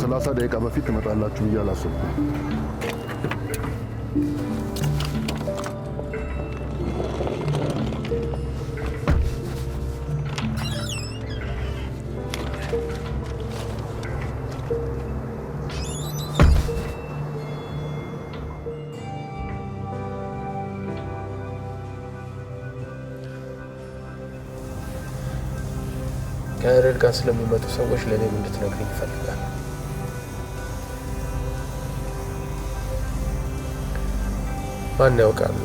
ከ30 ደቂቃ በፊት ትመጣላችሁ ብዬ አላሰብኩም። ከያሬድ ጋር ስለሚመጡ ሰዎች ለእኔም እንድትነግሪኝ ይፈልጋል። ማን ያውቃል፣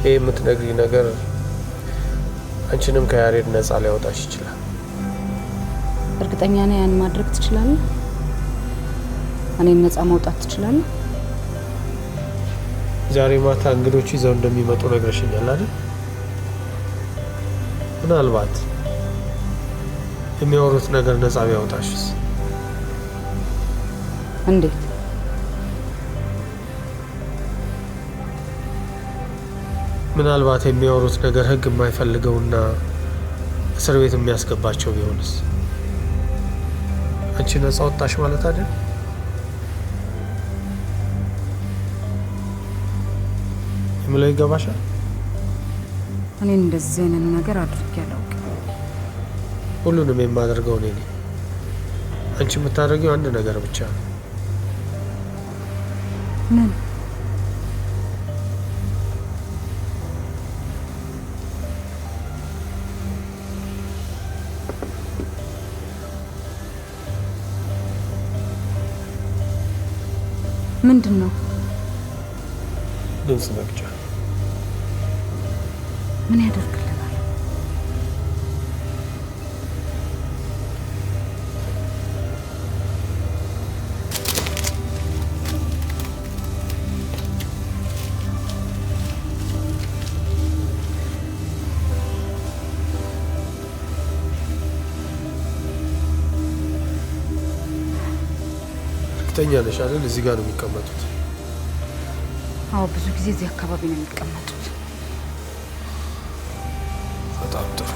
ይህ የምትነግሪኝ ነገር አንቺንም ከያሬድ ነፃ ሊያወጣሽ ይችላል። እርግጠኛ ነኝ ያን ማድረግ ትችላለህ? እኔም ነፃ ማውጣት ትችላለህ? ዛሬ ማታ እንግዶች ይዘው እንደሚመጡ ነግረሽኛል አይደል? ምናልባት የሚያወሩት ነገር ነፃ ቢያወጣሽስ? እንዴት? ምናልባት የሚያወሩት ነገር ህግ የማይፈልገውና እስር ቤት የሚያስገባቸው ቢሆንስ? አንቺ ነፃ ወጣሽ ማለት አይደል? የምለው ይገባሻል? እኔ እንደዚህ አይነት ነገር አድርጌ አላውቅም። ሁሉንም የማደርገው እኔ ነኝ። አንቺ የምታደርጊው አንድ ነገር ብቻ ነው። ምን? ምንድን ነው? ድምፅ መቅጫ። ምን ያደርግልናል? እርግጠኛ ነሽ አይደል? እዚህ ጋር ነው የሚቀመጡት? አዎ፣ ብዙ ጊዜ እዚህ አካባቢ ነው የሚቀመጡት። በጣም ጥሩ።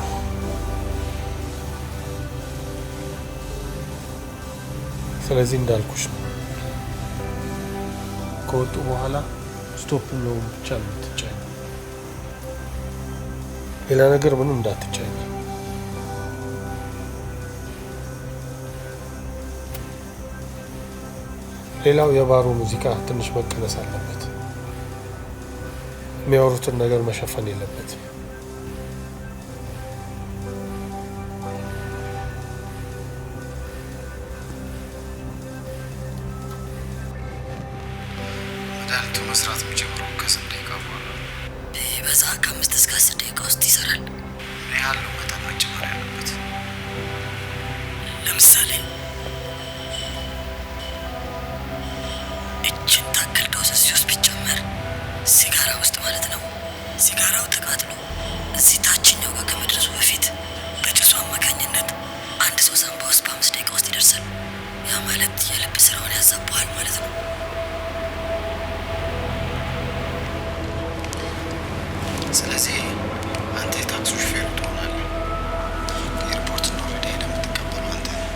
ስለዚህ እንዳልኩሽ ነው። ከወጡ በኋላ ስቶፕ ነው ብቻ ነው የምትጫኝ። ሌላ ነገር ምንም እንዳትጫኝ። ሌላው የባሩ ሙዚቃ ትንሽ መቀነስ አለበት። የሚያወሩትን ነገር መሸፈን የለበትም። መድኃኒቱ መስራት የሚጀምረው ከስንት ደቂቃ በኋላ? በዛ ከ5 እስከ 10 ደቂቃ ውስጥ ይሰራል። ምን ያለው መጠን መጨመር ያለበት? ለምሳሌ እችን ታክል ዶዝ እዚህ ውስጥ ቢጨመር ሲጋራ ውስጥ ማለት ነው። ሲጋራው ተቃጥሎ እዚህ ታችኛው ጋር ከመድረሱ በፊት በጭሱ አማካኝነት አንድ ሰው ሳንባ ውስጥ በ5 ደቂቃ ውስጥ ይደርሳል። ያ ማለት የልብ ስራውን ያዛባዋል ማለት ነው። ስለዚህ አንተ የታክሲ ሹፌሩ ትሆናለህ። ከኤርፖርት እንደወረደ ሄደህ የምትቀበለው አንተ ነህ።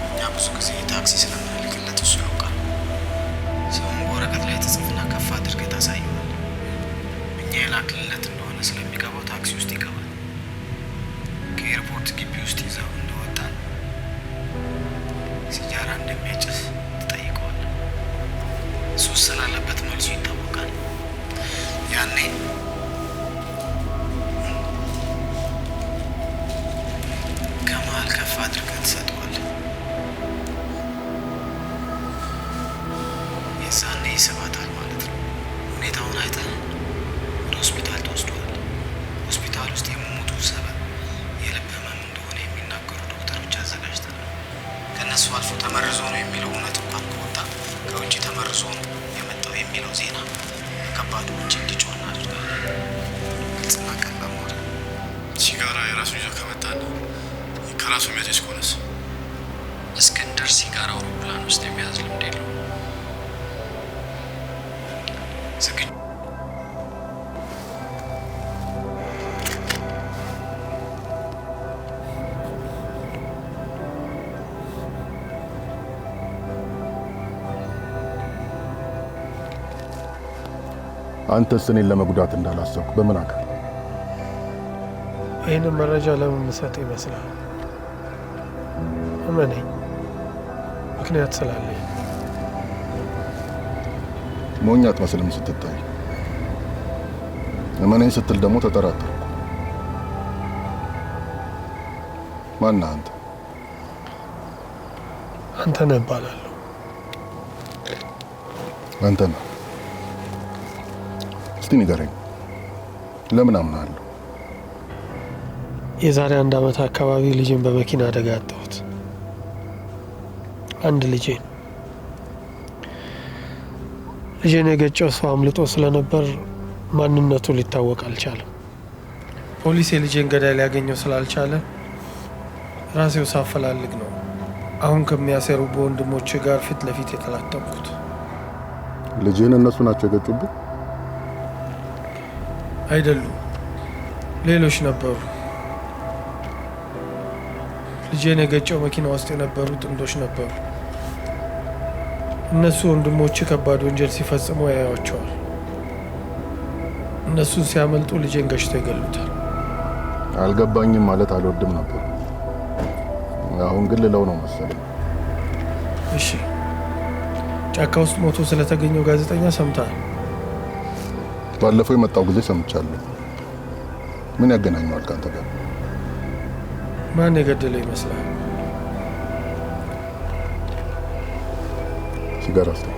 እኛ ብዙ ጊዜ ታክሲ ስለምንልክለት እሱ ያውቃል። ስሙን በወረቀት ላይ ተጽፍና ከፍ አድርገህ ታሳየዋለህ። እኛ የላክልለት እንደሆነ ስለሚገባው ታክሲ ውስጥ ይገባል። ከኤርፖርት ግቢ ውስጥ ይዘው እንደወጣን ሲጃራ እንደሚያጭስ ትጠይቀዋለህ። ሱስ ስላለበት መልሱ ይታወቃል። ያኔ ከመሀል ከፍ አድርገህ ትሰጠዋለህ። የዛኔ ይስባታል ማለት ነው። ሁኔታውን አይተህ ወደ ሆስፒታል ተወስዷል። ሆስፒታል ውስጥ የመሞቱ ሰበብ የልብ ህመም እንደሆነ የሚናገሩ ዶክተሮች አዘጋጅተናል። ከእነሱ አልፎ ተመርዞ ነው የሚለው እውነት እንኳን ከወጣ ከውጭ ተመርዞ ነው የመጣው የሚለው ዜና ከባዱ ውጭ እንዲጮህ እናደርጋለን። ግልጽና ቀላል ማለት ነው። ሲጋራ የራሱን ይዞ ከመጣና ከራሱ የሚያጨስ ከሆነስ? እስክንድር ሲጋራ አውሮፕላን ውስጥ የሚያዝ ልምድ የለውም። ዝግጁ አንተስ እኔን ለመጉዳት እንዳላሰብኩ በምን አውቃለሁ? ይህንን መረጃ ለምን ምሰጥ ይመስላል? እመነኝ፣ ምክንያት ስላለኝ። ሞኝ አትመስልም ስትታይ። እመነኝ ስትል ደግሞ ተጠራጠርኩ። ማነህ አንተ? አንተነህ እባላለሁ። አንተነህ? እስቲ ንገረኝ፣ ለምን አምናለሁ? የዛሬ 1 ዓመት አካባቢ ልጄን በመኪና አደጋ አጣሁት። አንድ ልጄን የገጨው ሰው አምልጦ ስለነበር ማንነቱ ሊታወቅ አልቻለም። ፖሊስ የልጄን ገዳይ ሊያገኘው ስላልቻለ ራሴው ሳፈላልግ ነው አሁን ከሚያሰሩ በወንድሞቼ ጋር ፊት ለፊት የተላጠምኩት። ልጄን እነሱ ናቸው የገጩብህ? አይደሉም፣ ሌሎች ነበሩ። ልጄን የገጨው መኪና ውስጥ የነበሩ ጥንዶች ነበሩ። እነሱ ወንድሞቼ ከባድ ወንጀል ሲፈጽሙ ያያቸዋል። እነሱን ሲያመልጡ ልጄን ገጭተው ይገሉታል። አልገባኝም ማለት አልወድም ነበር። አሁን ግን ልለው ነው መሰለኝ። እሺ፣ ጫካ ውስጥ ሞቶ ስለተገኘው ጋዜጠኛ ሰምተሃል? ባለፈው የመጣው ጊዜ ሰምቻለሁ። ምን ያገናኘዋል ካንተ ጋር? ማን የገደለው ይመስላል? ሲጋራ እስቲ።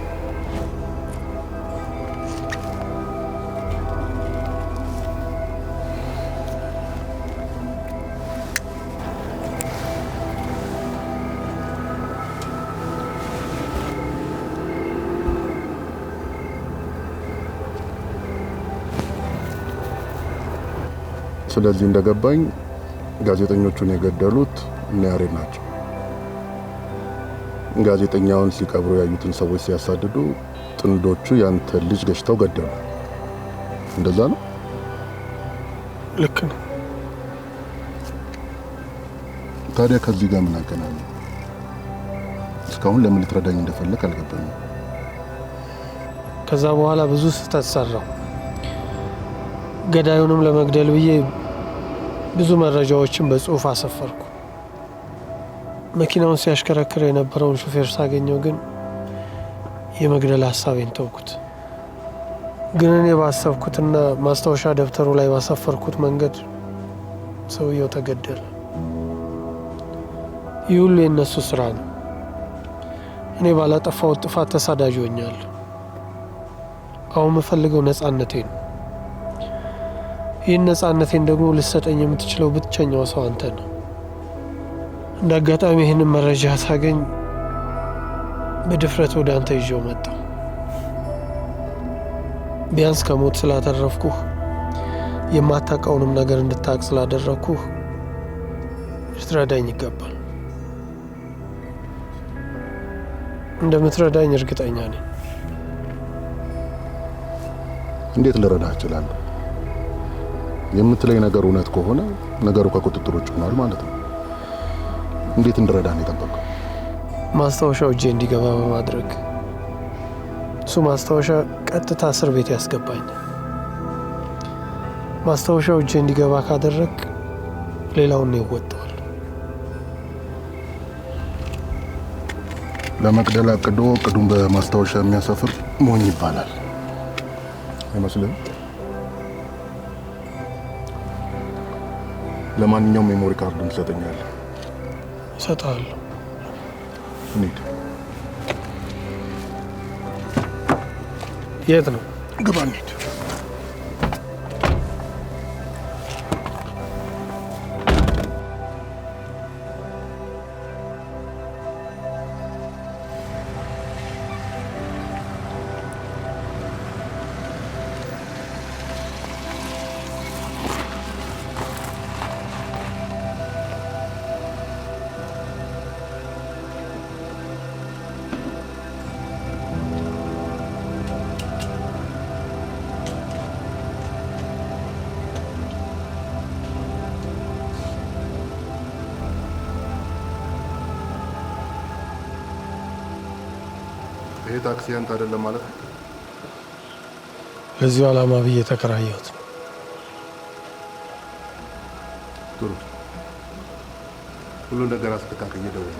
ስለዚህ እንደገባኝ ጋዜጠኞቹን የገደሉት እነ ያሬድ ናቸው። ጋዜጠኛውን ሲቀብሩ ያዩትን ሰዎች ሲያሳድዱ ጥንዶቹ ያንተ ልጅ ገጭተው ገደሉ። እንደዛ ነው? ልክ ነው። ታዲያ ከዚህ ጋር ምን አገናኘ? እስካሁን ለምን ልትረዳኝ እንደፈለክ አልገባኝም። ከዛ በኋላ ብዙ ስህተት ሰራው። ገዳዩንም ለመግደል ብዬ ብዙ መረጃዎችን በጽሁፍ አሰፈርኩ። መኪናውን ሲያሽከረክር የነበረውን ሹፌር ሳገኘው ግን የመግደል ሀሳቤን ተውኩት። ግን እኔ ባሰብኩትና ማስታወሻ ደብተሩ ላይ ባሰፈርኩት መንገድ ሰውየው ተገደለ። ይህ ሁሉ የእነሱ ስራ ነው። እኔ ባላጠፋሁት ጥፋት ተሳዳጅ ሆኛለሁ። አሁን የምፈልገው ነፃነቴን ነው። ይህን ነፃነቴን ደግሞ ልሰጠኝ የምትችለው ብቸኛው ሰው አንተ ነው። እንደ አጋጣሚ ይህንን መረጃ ሳገኝ በድፍረት ወደ አንተ ይዤው መጣሁ። ቢያንስ ከሞት ስላተረፍኩህ፣ የማታውቀውንም ነገር እንድታውቅ ስላደረግኩህ ልትረዳኝ ይገባል። እንደምትረዳኝ እርግጠኛ ነኝ። እንዴት ልረዳህ እችላለሁ? የምትለኝ ነገር እውነት ከሆነ ነገሩ ከቁጥጥር ውጭ ሆኗል ማለት ነው። እንዴት እንድረዳህ ነው የጠበቀው? ማስታወሻው እጄ እንዲገባ በማድረግ እሱ ማስታወሻ ቀጥታ እስር ቤት ያስገባኝ። ማስታወሻው እጄ እንዲገባ ካደረግ ሌላውን ይወጣዋል። ለመግደል አቅዶ እቅዱን በማስታወሻ የሚያሰፍር ሞኝ ይባላል አይመስልም? ለማንኛውም ሜሞሪ ካርዱን ትሰጠኛለህ? እሰጥሃለሁ። እንሂድ። የት ነው? ግባ፣ እንሂድ። ይሄ ታክሲ አንተ አይደለም ማለት ነው? ለዚሁ ዓላማ ብዬ ተከራየሁት። ጥሩ ሁሉ ነገር አስተካክዬ ደውል።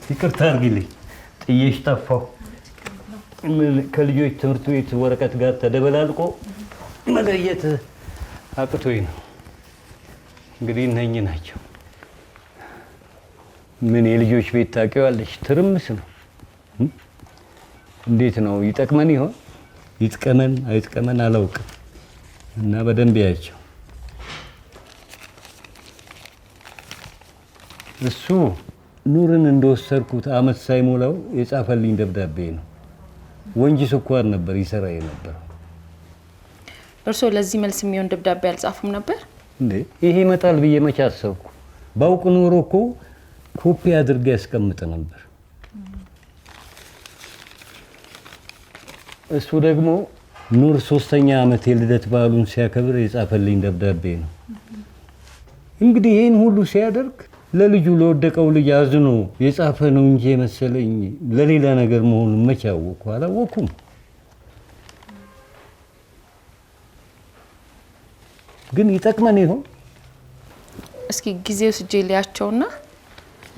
ይቅርታ አድርጊልኝ፣ ጥዬሽ ጠፋሁ። ከልጆች ትምህርት ቤት ወረቀት ጋር ተደበላልቆ መለየት አቅቶኝ ነው። እንግዲህ እነኚህ ናቸው። ምን የልጆች ቤት ታውቂዋለሽ? ትርምስ ነው። እንዴት ነው? ይጠቅመን ይሆን? ይጥቀመን አይጥቀመን አላውቅም። እና በደንብ ያቸው እሱ ኑርን እንደወሰድኩት አመት ሳይሞላው የጻፈልኝ ደብዳቤ ነው። ወንጂ ስኳር ነበር ይሰራ የነበረው። እርስዎ ለዚህ መልስ የሚሆን ደብዳቤ አልጻፉም ነበር እንዴ? ይሄ ይመጣል ብዬ መቼ አሰብኩ? ባውቅ ኖሮ እኮ ኮፒ አድርጌ ያስቀምጥ ነበር። እሱ ደግሞ ኑር 3ኛ ዓመት የልደት በዓሉን ሲያከብር የጻፈልኝ ደብዳቤ ነው። እንግዲህ ይሄን ሁሉ ሲያደርግ ለልጁ ለወደቀው ልጅ አዝኖ የጻፈ ነው እንጂ መሰለኝ ለሌላ ነገር መሆኑን መቼ አወቅኩ? አላወኩም። ግን ይጠቅመን ይሆን? እስኪ ጊዜው ስጄ ሊያቸውና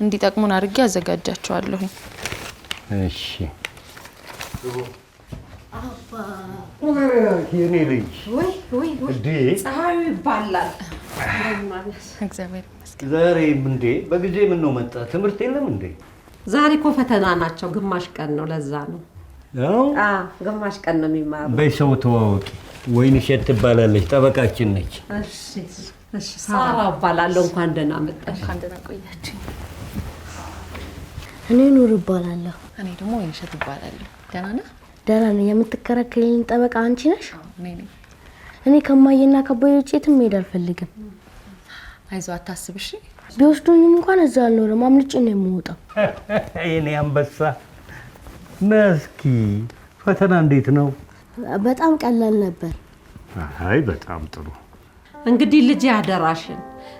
እንዲጠቅሙን አድርጌ አዘጋጃቸዋለሁ። እሺ አባ የኔ ልጅ ወይ ፀሐዩ ይባላል። እግዚአብሔር ይመስገን። ዛሬ እንዴ በጊዜ ምን ነው መጣ? ትምህርት የለም እንዴ? ዛሬ እኮ ፈተና ናቸው። ግማሽ ቀን ነው። ለዛ ነው። ግማሽ ቀን ነው የሚማሩ። በሰው ተዋወቂ። ወይንሸት ትባላለች፣ ጠበቃችን ነች። እሺ ሳራ እባላለሁ። እንኳን ደህና መጣሽ። እንኳን ደህና ቆያችሁ። እኔ ኑር እባላለሁ። እኔ ደግሞ ወይንሸት እባላለሁ። ደህና ነህ? ደህና ነኝ። የምትከራከሪልኝ ጠበቃ አንቺ ነሽ? እኔ ነኝ። እኔ ከማየና ከቦዬ ውጭ የትም መሄድ አልፈልግም። አይዞህ አታስብ እሺ። ቢወስዱኝም እንኳን እዛ አልኖርም። አምልጬ ነው የምወጣው። የኔ አንበሳ መስኪ፣ ፈተና እንዴት ነው? በጣም ቀላል ነበር። አይ በጣም ጥሩ። እንግዲህ ልጅ አደራሽን፣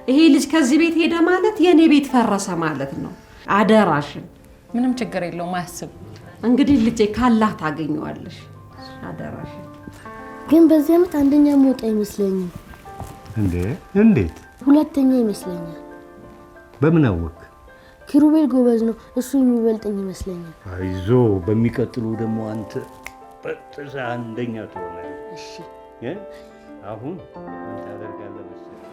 ይሄ ልጅ ከዚህ ቤት ሄደ ማለት የኔ ቤት ፈረሰ ማለት ነው። አደራሽን። ምንም ችግር የለውም፣ አያስብ። እንግዲህ ልጄ ካላህ ታገኘዋለሽ። አደራሽን። ግን በዚህ ዓመት አንደኛ መውጣ አይመስለኝም። እንዴ? እንዴት? ሁለተኛ ይመስለኛል። በምን አወቅ? ኪሩቤል ጎበዝ ነው፣ እሱ የሚበልጠኝ ይመስለኛል። አይዞ፣ በሚቀጥሉ ደግሞ አንተ በጥዛ አንደኛ ትሆናለህ። እሺ። አሁን ምን ታደርጋለህ መሰለህ?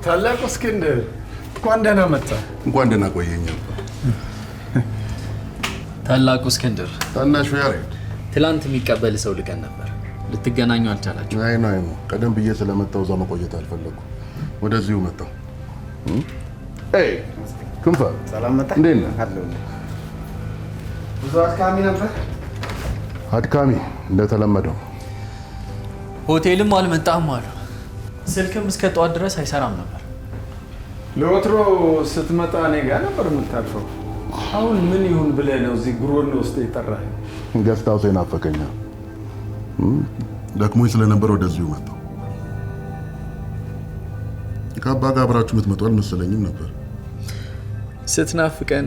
ታላቁ እስክንድር እንኳን ደህና መጣ። እንኳን ደህና ቆየኝ። ታላቁ እስክንድር፣ ታናሹ ያሬድ፣ ትላንት የሚቀበል ሰው ልከን ነበር። ልትገናኙ አልቻላችሁ? አይ ነው ቀደም ብዬ ስለመጣሁ እዛ መቆየት አልፈለኩም። ወደዚሁ መጣሁ። አይ ክንፈ፣ ሰላም መጣ። እንዴት ነህ? ብዙ አድካሚ ነበር። አድካሚ እንደተለመደው። ሆቴልም አልመጣህም አሉ። ስልክም እስከ ጠዋት ድረስ አይሰራም ነበር። ለወትሮ ስትመጣ እኔ ጋር ነበር የምታርፈው። አሁን ምን ይሁን ብለህ ነው እዚህ ጉሮን ውስጥ የጠራህ? ገስታው ናፈቀኛል። ደክሞኝ ስለነበር ወደዚሁ መጣሁ። ከአባ ጋር አብራችሁ የምትመጡ አልመሰለኝም ነበር። ስትናፍቀን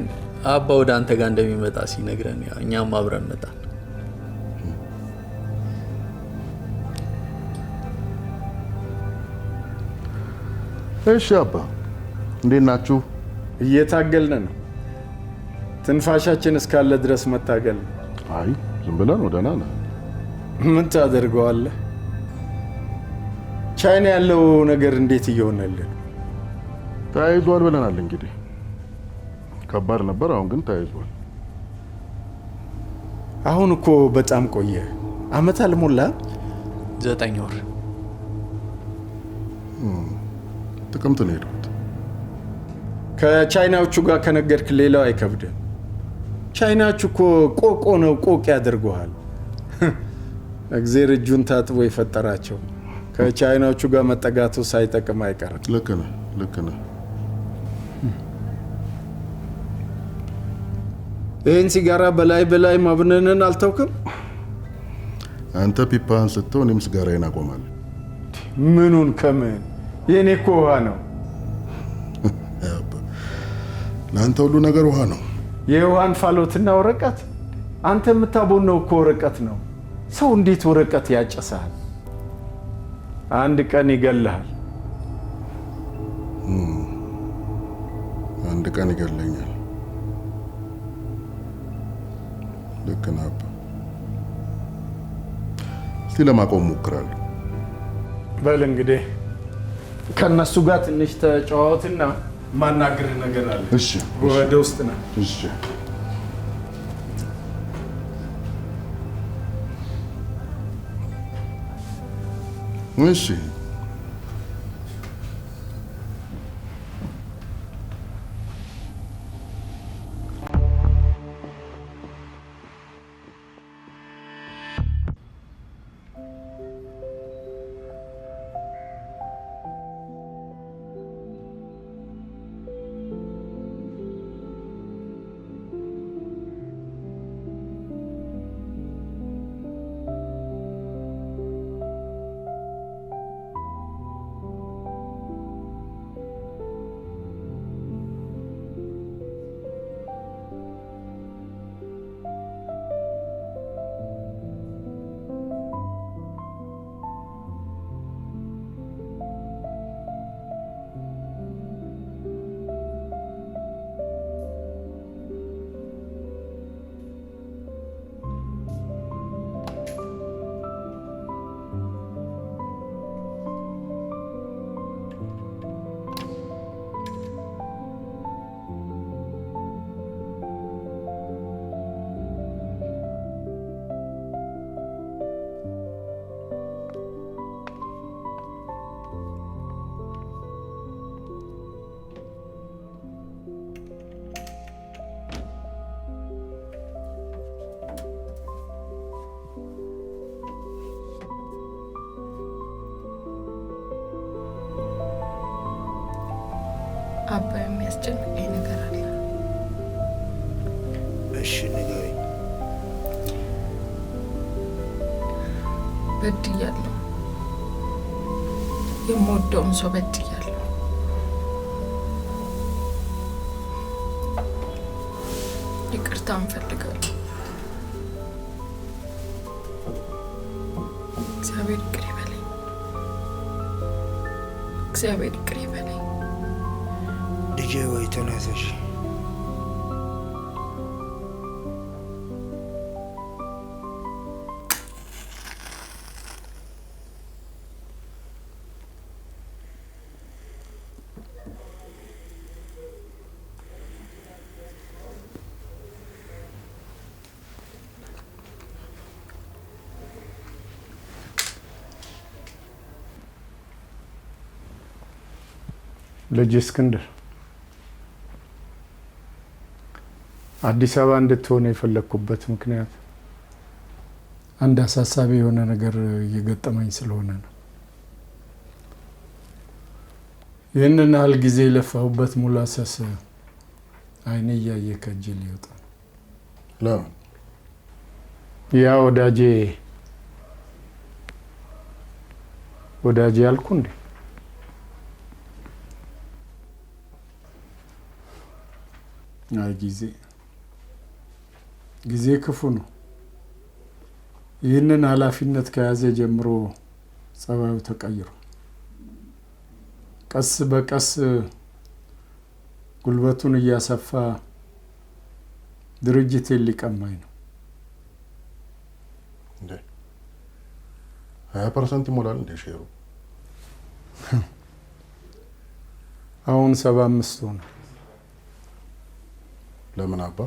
አባ ወደ አንተ ጋር እንደሚመጣ ሲነግረን እኛም አብረን መጣን። እሺ አባ፣ እንዴት ናችሁ? እየታገልን ነው። ትንፋሻችን እስካለ ድረስ መታገል ነው። አይ ዝም ብለን ደህና ነን። ምን ታደርገዋለህ? ቻይና ያለው ነገር እንዴት እየሆነልን? ተያይዟል ብለናል። እንግዲህ ከባድ ነበር፣ አሁን ግን ተያይዟል። አሁን እኮ በጣም ቆየ። አመት አልሞላ። 9 ወር። ጥቅምት ነው የሄድኩት። ከቻይናዎቹ ጋር ከነገርክ ሌላው አይከብድም። ቻይናዎቹ እኮ ቆቆ ነው ቆቅ ያደርጉሃል። እግዜር እጁን ታጥቦ የፈጠራቸው። ከቻይናዎቹ ጋር መጠጋቱ ሳይጠቅም አይቀርም። ልክ ነህ፣ ልክ ነህ። ይህን ሲጋራ በላይ ማብነንን አልተውክም። አንተ ፒፓን ስትተው እኔም ሲጋራዬን አቆማለሁ። ምኑን ከምን? የኔ እኮ ውሃ ነው። ለአንተ ሁሉ ነገር ውሃ ነው። የውሃን ፋሎትና ወረቀት አንተ የምታቦነው እኮ ወረቀት ነው። ሰው እንዴት ወረቀት ያጨሳል? አንድ ቀን ይገልሃል። አንድ ቀን ይገለኛል። ልክ ነህ አባ። እስቲ ለማቆም ሞክራለሁ። በል እንግዲህ ከነሱ ጋር ትንሽ ተጫዋወትና ማናገር ነገር አለ። እሺ፣ ወደ ውስጥ ነው። እሺ። እሺ። አባ የሚያስጨንቀኝ ነገር አለ። እሺ ንገረኝ። በድያለሁ። የምወደውን ሰው በድያለሁ። ይቅርታ እንፈልጋለሁ። እግዚአብሔር ይቅር ይበለኝ። እግዚአብሔር ይቅር ይበለኝ። ልጄ ወይ ተነሳሽ። ልጅ እስክንድር አዲስ አበባ እንድትሆን የፈለግኩበት ምክንያት አንድ አሳሳቢ የሆነ ነገር እየገጠመኝ ስለሆነ ነው። ይህንን ያህል ጊዜ የለፋሁበት ሙላሰስ አይኔ እያየ ከእጄ ሊወጣ ነው። ለምን? ያ ወዳጄ ያልኩ እንዴ? አይ ጊዜ ክፉ ነው። ይህንን ኃላፊነት ከያዘ ጀምሮ ጸባዩ ተቀይሮ ቀስ በቀስ ጉልበቱን እያሰፋ ድርጅቴን ሊቀማኝ ነው። 20% ይሞላል እንደ ሼሩ? አሁን 75 ሆነ። ለምን አባ?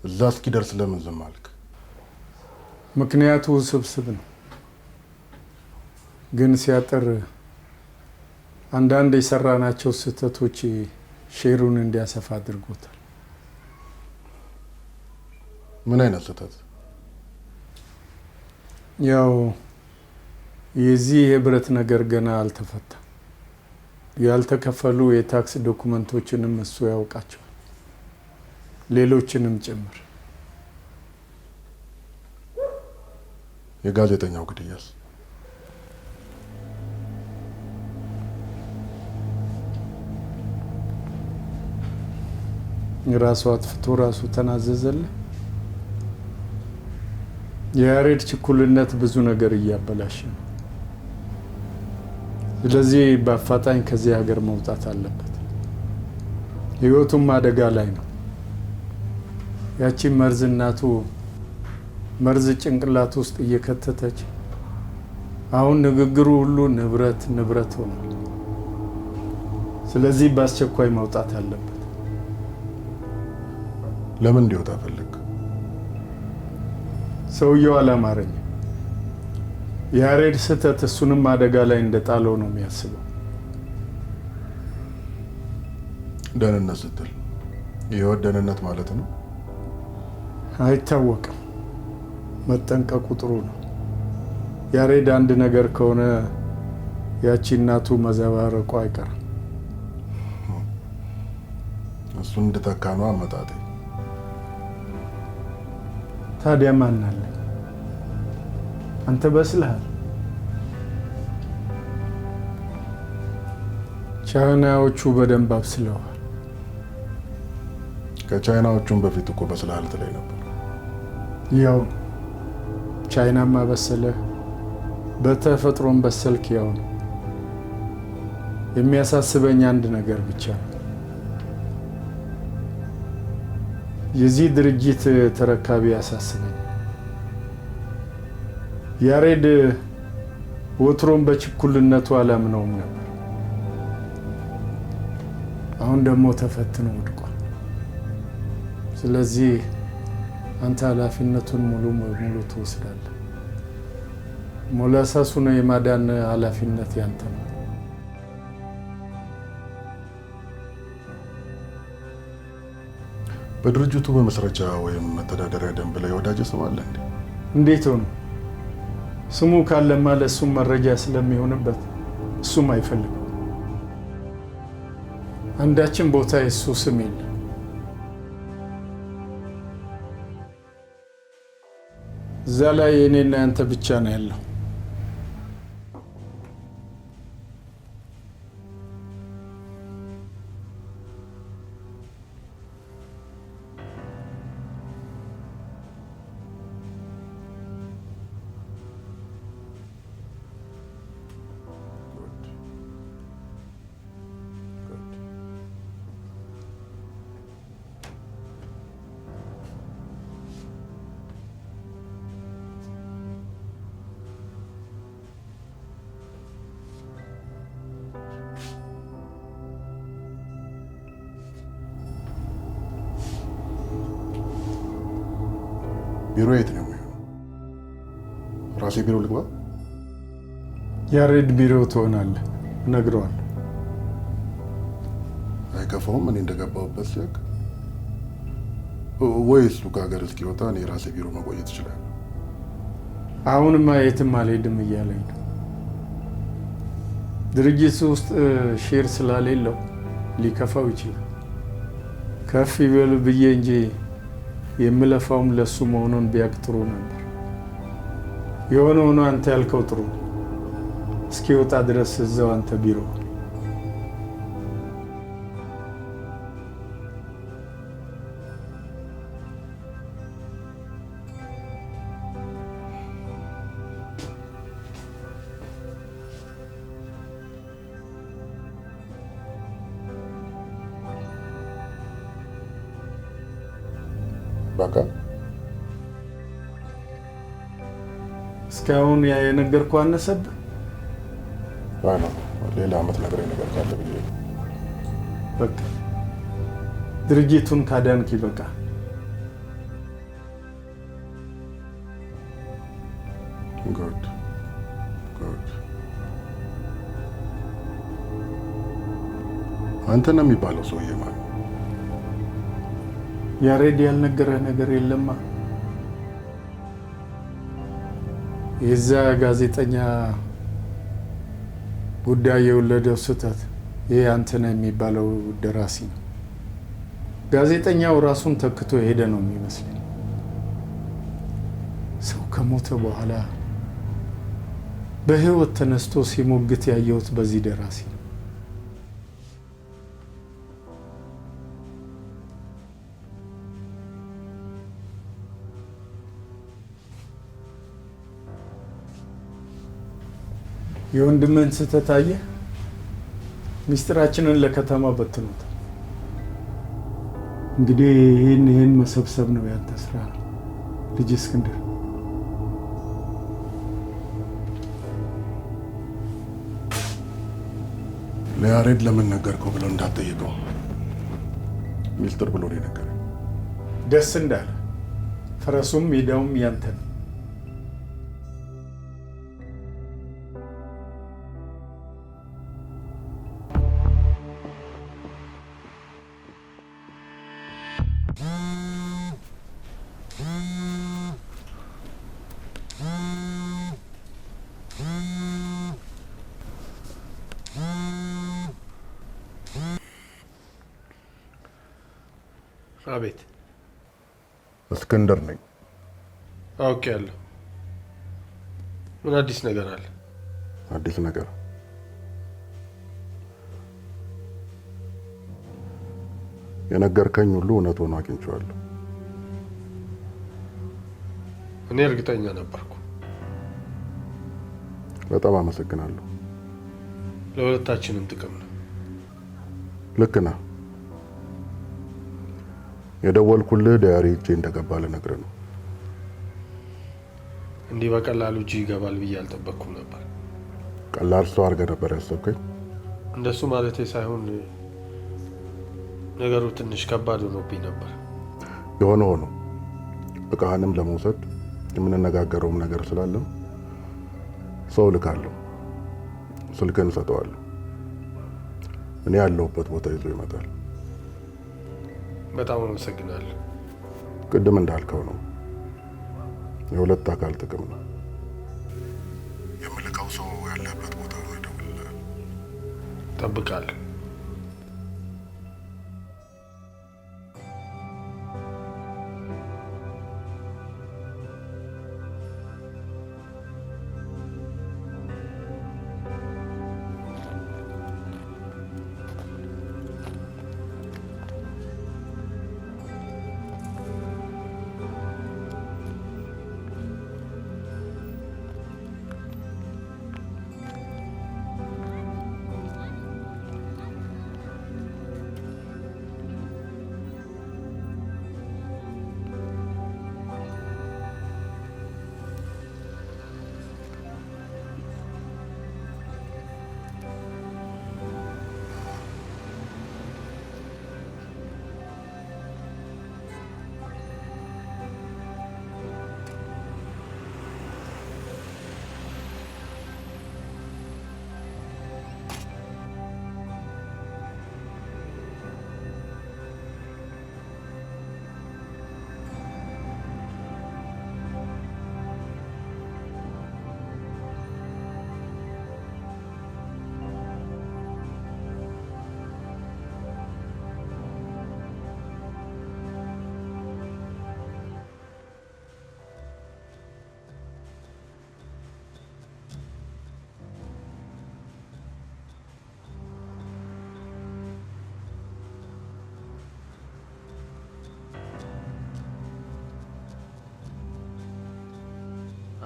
እዛ እስኪደርስ ለምን ዝም አልክ? ምክንያቱ ውስብስብ ነው፣ ግን ሲያጠር አንዳንድ የሰራናቸው ስህተቶች ሼሩን እንዲያሰፋ አድርጎታል። ምን አይነት ስህተት? ያው የዚህ የህብረት ነገር ገና አልተፈታም። ያልተከፈሉ የታክስ ዶኩመንቶችንም እሱ ያውቃቸዋል፣ ሌሎችንም ጭምር። የጋዜጠኛው ግድያስ? ራሱ አጥፍቶ ራሱ ተናዘዘለ። የያሬድ ችኩልነት ብዙ ነገር እያበላሸ ነው። ስለዚህ በአፋጣኝ ከዚህ ሀገር መውጣት አለበት። ህይወቱም አደጋ ላይ ነው። ያቺ መርዝ እናቱ መርዝ ጭንቅላት ውስጥ እየከተተች አሁን ንግግሩ ሁሉ ንብረት ሆኗል። ስለዚህ በአስቸኳይ መውጣት አለበት። ለምን እንዲወጣ ፈለግ? ሰውየው አላማረኝ። የያሬድ ስህተት እሱንም አደጋ ላይ እንደጣለው ነው የሚያስበው። ደህንነት ስትል የህይወት ደህንነት ማለት ነው? አይታወቅም። መጠንቀቁ ጥሩ ነው። ያሬድ አንድ ነገር ከሆነ ያቺ እናቱ መዘባረቁ አይቀርም። እሱን እንድተካ ነው አመጣጤ። ታዲያ ማን አለ? አንተ በስልሃል። ቻይናዎቹ በደንብ አብስለዋል። ከቻይናዎቹም በፊት እኮ በስልሃል ትለኝ ነበር። ያው ቻይናማ በሰለ፣ በተፈጥሮም በሰልክ ያው ነው። የሚያሳስበኝ አንድ ነገር ብቻ ነው። የዚህ ድርጅት ተረካቢ ያሳስበኝ። ያሬድ ወትሮም በችኩልነቱ አላምነውም ነበር። አሁን ደግሞ ተፈትኖ ወድቋል። ስለዚህ አንተ ኃላፊነቱን ሙሉ ትወስዳለህ። ሞላሳሱን የማዳን ኃላፊነት ያንተ ነው። በድርጅቱ በመስረቻ ወይም መተዳደሪያ ደንብ ላይ ወዳጅ ስም አለ እንዴ? እንዴት ሆኖ? ስሙ ካለማ ለእሱም መረጃ ስለሚሆንበት እሱም አይፈልግም። አንዳችን ቦታ የእሱ ስም የለም። እዛ ላይ የእኔና ያንተ ብቻ ነው ያለው። ቢሮ የት ነው የሚሆነው? ራሴ ቢሮ ልግባ? ያሬድ ቢሮ ትሆናለህ፣ እነግረዋለሁ። አይከፋውም እኔ እንደገባሁበት ሲያውቅ? ወይስ እሱ ከሀገር እስኪወጣ እኔ ራሴ ቢሮ መቆየት እችላለሁ? አሁንማ የትም አልሄድም እያለኝ ነው። ድርጅት ውስጥ ሼር ስላሌለው ሊከፋው ይችላል። ከፍ ይበል ብዬ እንጂ የምለፋውም ለሱ መሆኑን ቢያውቅ ጥሩ ነበር። የሆነ ሆኖ አንተ ያልከው ጥሩ ነው። እስኪወጣ ድረስ እዛው አንተ ቢሮ በቃ እስካሁን ያ የነገርኩህ አነሰብህ? አይ ነው ሌላ የምትነግረኝ ነገር ካለ ብዬ ነው። በቃ ድርጅቱን ካዳንክ ይበቃ። ጉድ ጉድ። አንተ ነው የሚባለው ሰውዬ ማለት ነው? ያሬድ ያልነገረህ ነገር የለማ? የዛ ጋዜጠኛ ጉዳይ የወለደው ስህተት ይሄ አንተ ነህ የሚባለው ደራሲ ነው። ጋዜጠኛው ራሱን ተክቶ የሄደ ነው የሚመስለኝ። ሰው ከሞተ በኋላ በህይወት ተነስቶ ሲሞግት ያየሁት በዚህ ደራሲ ነው። የወንድምህን ስህተት አየህ? ሚስጥራችንን ለከተማ በትኖታል። እንግዲህ ይህን መሰብሰብ ነው ያንተ ስራ ልጅ እስክንድር። ለያሬድ ለምን ነገርከው ብለው እንዳትጠይቀው ሚስጥር ብሎ ነው የነገረኝ። ደስ እንዳለ ፈረሱም ሜዳውም ያንተ ነው። አቤት። እስክንድር ነኝ። አውቄያለሁ። ምን አዲስ ነገር አለ? አዲስ ነገር የነገርከኝ ሁሉ እውነት ሆኖ አግኝቼዋለሁ። እኔ እርግጠኛ ነበርኩ። በጣም አመሰግናለሁ። ለሁለታችንም ጥቅም ነው። ልክ ነህ። የደወልኩልህ ዳያሪ እጄ እንደገባ ልነግርህ ነው። እንዲህ በቀላሉ እጅ ይገባል ብዬ አልጠበቅኩም ነበር። ቀላል ሰው አድርገህ ነበር ያሰብከኝ? እንደሱ ማለቴ ሳይሆን ነገሩ ትንሽ ከባድ ሆኖብኝ ነበር። የሆነ ሆኖ እቃህንም ለመውሰድ የምንነጋገረውም ነገር ስላለ ሰው ልካለሁ። ስልክህን እሰጠዋለሁ። እኔ ያለሁበት ቦታ ይዞ ይመጣል። በጣም አመሰግናለሁ። ቅድም እንዳልከው ነው፣ የሁለት አካል ጥቅም ነው። የምልከው ሰው ያለበት ቦታ ነው ይደውልልሃል። እጠብቃለሁ።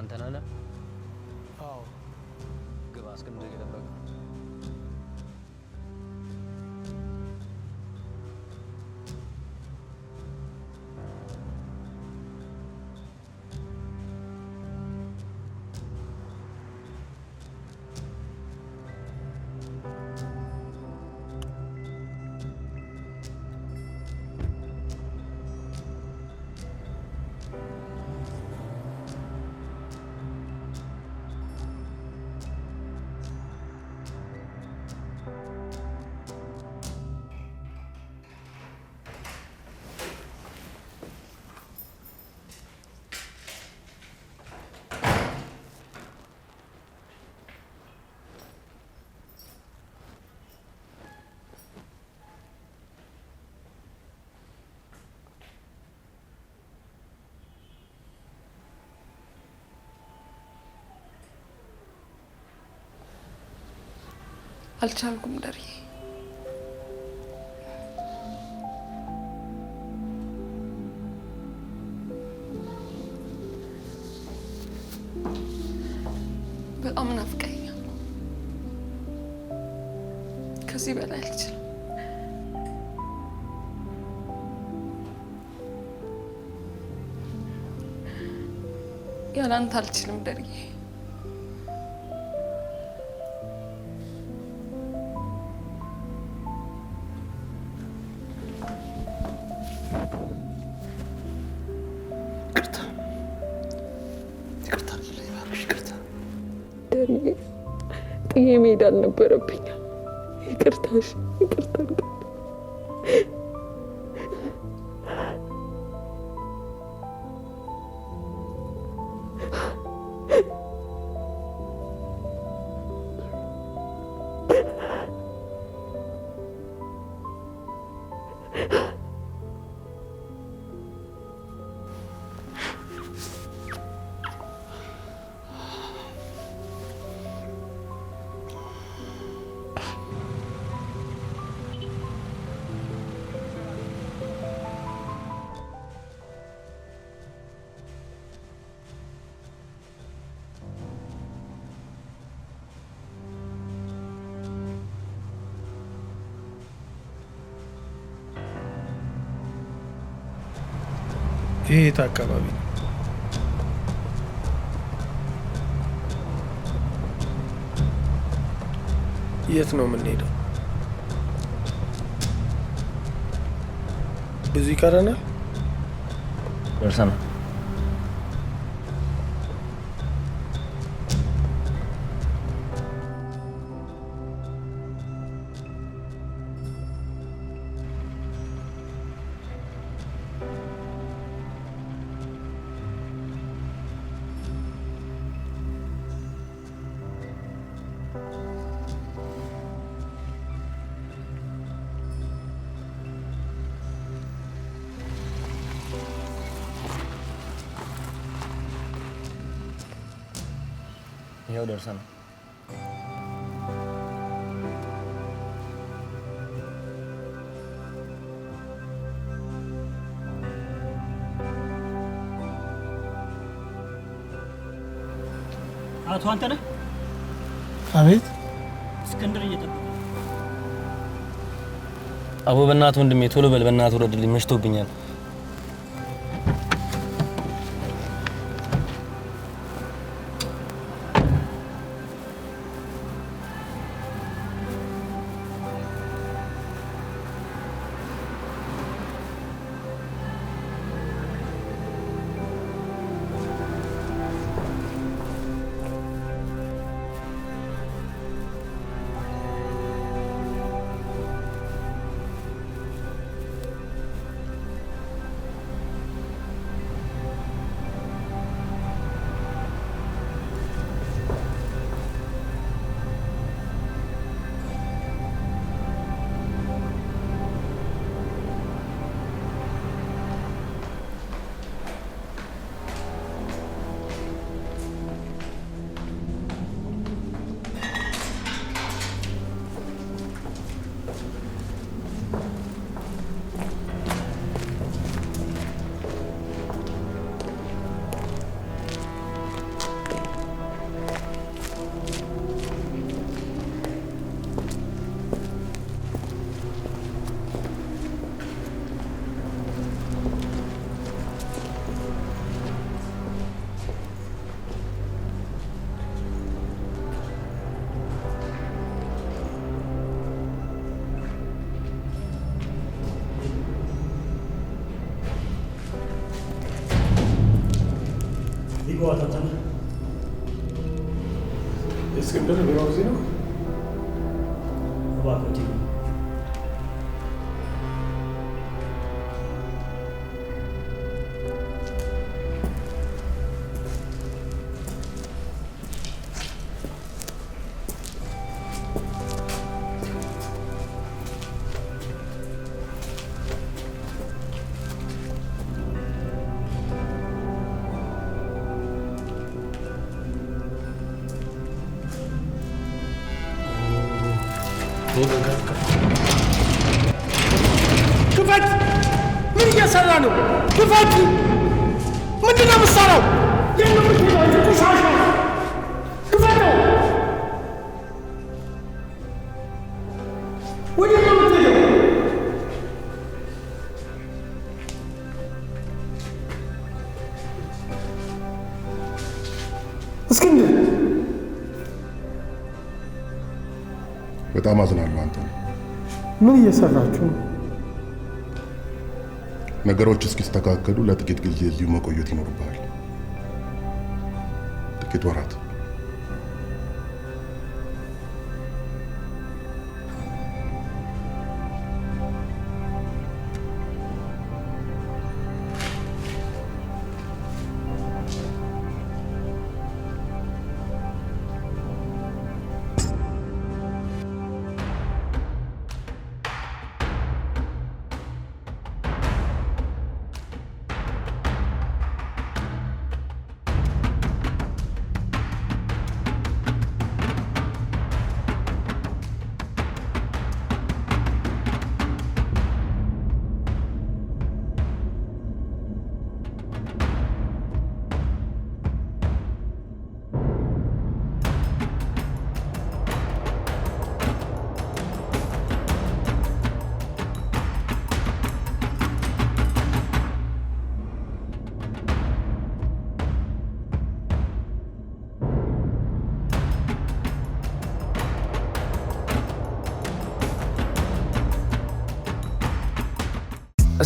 አንተ ነህ? አዎ። ግባ፣ እስክንድር እየጠበቀ ነው። አልቻልኩም ደሪ በጣም ናፍቀኛል። ከዚህ በላይ አልችልም። ያላንተ አልችልም ደሪ ጥዬ መሄድ አልነበረብኝም። ይቅርታሽ፣ ይቅርታ ይሄ የት አካባቢ ነው? የት ነው የምንሄደው? ብዙ ይቀረናል? ደርሰናል። ይኸው ደርሰናል። አቶ አንተነህ? አቤት። እስክንድር እየጠበቀ አቦ፣ በእናትህ ወንድሜ ቶሎ በል፣ በእናትህ ውረድልኝ፣ መሽቶብኛል። እባክዎት ይግቡ። ክፈት! ምን እየሰራ ነው? ክፈት! ምንድን ነው የምትሰራው? ቆሻሻ! ክፈተው! ወዴት ነው የምትሄደው? እስክንድር! በጣም አዝናለሁ አንተ። ምን እየሰራችሁ ነው? ነገሮች እስኪስተካከሉ ለጥቂት ጊዜ እዚሁ መቆየት ይኖርብሃል። ጥቂት ወራት።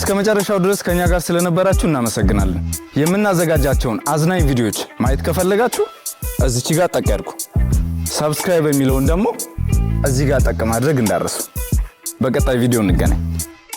እስከ መጨረሻው ድረስ ከኛ ጋር ስለነበራችሁ እናመሰግናለን። የምናዘጋጃቸውን አዝናኝ ቪዲዮዎች ማየት ከፈለጋችሁ እዚች ጋር ጠቅ ያድርጉ። ሰብስክራይብ የሚለውን ደግሞ እዚህ ጋር ጠቅ ማድረግ እንዳረሱ። በቀጣይ ቪዲዮ እንገናኝ።